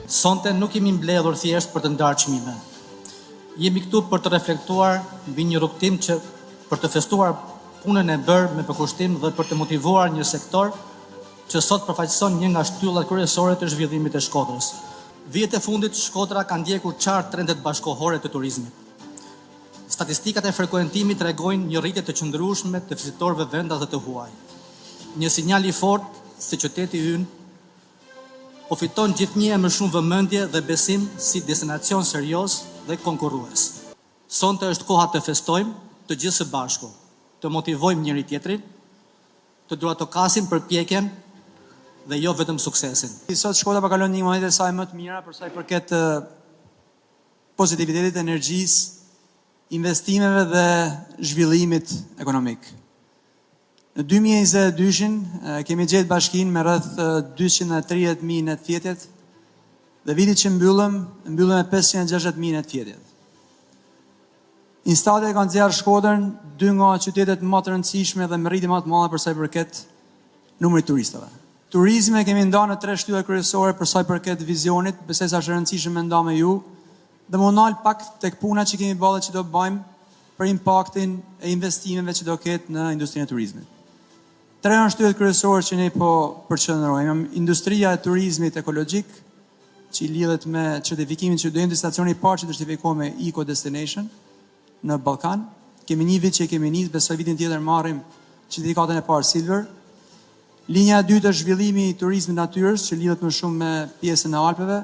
Sonte nuk jemi mbledhur thjesht për të ndarë çmime. Jemi këtu për të reflektuar mbi një rrugtim për të festuar punën e bërë me përkushtim dhe për të motivuar një sektor që sot përfaqëson një nga shtyllat kryesore të zhvillimit të Shkodrës. Vijet e fundit Shkodra ka ndjekur qartë trendet bashkëkohore të turizmit. Statistikat e frekuentimit tregojnë një rritje të qëndrueshme të vizitorëve vendas dhe të huaj. Një sinjal i fortë se qyteti ynë po fiton gjithnjë më shumë vëmendje dhe besim si destinacion serioz dhe konkurrues. Sonte është koha të festojmë të gjithë së bashku, të motivojmë njëri tjetrin, të duratokasim përpjekjen dhe jo vetëm suksesin. Sot Shkodra po kalon një moment e saj më të mira për sa i përket pozitivitetit, energjisë, investimeve dhe zhvillimit ekonomik. Në 2022 kemi gjetë bashkinë me rreth 230.000 net fjetjet dhe vitit që mbyllëm me 560.000 net fjetjet. Instatet kanë nxjerrë Shkodrën dy nga qytetet më të rëndësishme dhe me rritje më të madhe për sa i përket numrit turistëve. Turizmi kemi ndarë në 3 shtylla kryesore për sa i përket vizionit, besoj se është e rëndësishme me nda me ju, dhe më nal pak tek puna që kemi ballë që do bëjmë për impaktin e investimeve që do ketë në industrinë e turizmit. 3 janë shtyllet kryesore që ne po përqendrohemi. Industria e turizmit ekologjik, që lidhet me certifikimin që do jenë destinacioni i parë që certifikohet me Eco Destination në Ballkan. Kemi një vit që kemi nisë, besoj vitin tjetër marrim certifikatën e parë Silver. Linja e dytë është zhvillimi i turizmit natyrës, që lidhet më shumë me pjesën e Alpeve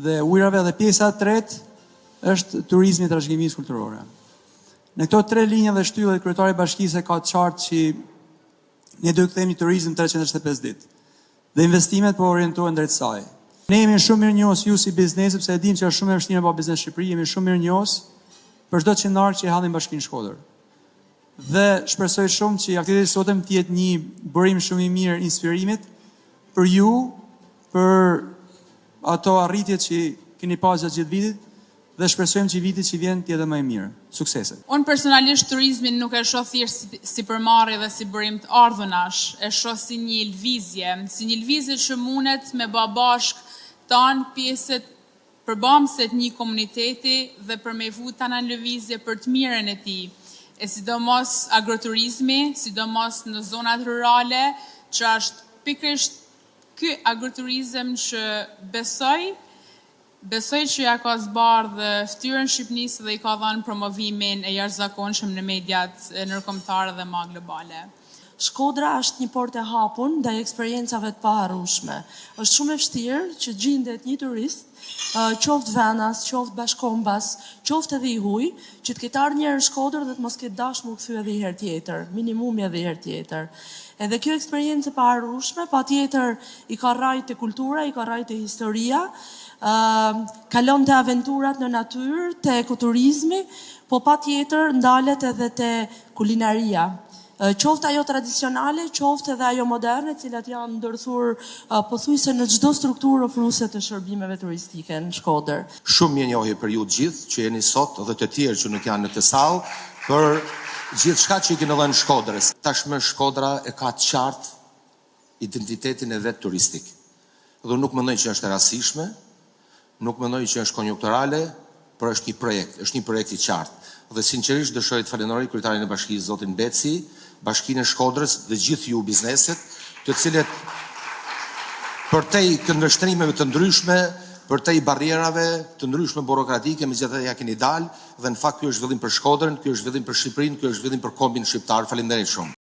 dhe ujrave, dhe pjesa e tretë është turizmi i trashëgimisë kulturore. Në këto 3 linja dhe shtyllet kryetari i bashkisë ka qartë që ne do të kthejmë një turizëm 365 ditë dhe investimet po orientohen drejt saj. Ne jemi shumë mirënjohës ju si biznes, sepse e dim që është shumë e vështirë pa biznes në Shqipëri, jemi shumë mirënjohës për çdo qenar që e hallim Bashkinë Shkodër. Dhe shpresoj shumë që aktiviteti sotëm të jetë një burim shumë i mirë inspirimit për ju, për ato arritjet që keni pasur gjatë gjithë vitit, dhe shpresojmë që vitit që vjen të jetë më i mirë. Suksese. Unë personalisht turizmin nuk e shoh thjesht si përmarrje dhe si burim të ardhunash, e shoh si një lëvizje që mundet me bë bashk tan pjesët përbamëset një komuniteti dhe për me vu tana në lëvizje për të mirën e tij. E sidomos agroturizmi, sidomos në zonat rurale, që është pikërisht ky agroturizëm që besoj që ja ka zbardhë fytyrën Shqipërisë dhe i ka dhënë promovimin e jashtëzakonshëm në mediat ndërkombëtare dhe më globale. Shkodra është një portë e hapur ndaj eksperiencave të paharrueshme. Është shumë e vështirë që gjendet një turist, qoftë venas, qoftë bashkombas, qoftë edhe i huj, që të ketë ardhur një herë në Shkodër dhe të mos ketë dashur më kthye edhe një herë tjetër, minimumi edhe një herë tjetër. Edhe kjo eksperiencë e paharrueshme patjetër i ka rrajtë te kultura, i ka rrajtë te historia, kalon te aventurat në natyrë, te ekoturizmi, po patjetër ndalet edhe te kulinaria. Qoftë ajo tradicionale, qoftë edhe ajo moderne, cilat janë ndërthur pothuajse në çdo strukturë ofruese të shërbimeve turistike në Shkodër. Shumë mirënjohje për ju të gjithë që jeni sot dhe të tjerë që nuk janë në këtë sallë për gjithçka që i keni dhënë Shkodrës. Tashmë Shkodra e ka të qartë identitetin e vet turistik. Dhe nuk mendoj që është e rastishme, nuk mendoj që është konjunkturale, por është një projekt i qartë. Dhe sinqerisht dëshiroj të falenderoj kryetarin e bashkisë zotin Beci, Bashkinë e Shkodrës dhe gjithë ju bizneset, të cilët përtej këndvështrimeve të ndryshme, përtej barrierave të ndryshme burokratike, megjithatë ja keni dalë dhe në fakt ky është zhvillim për Shkodrën, ky është zhvillim për Shqipërinë, ky është zhvillim për kombin shqiptar. Faleminderit shumë.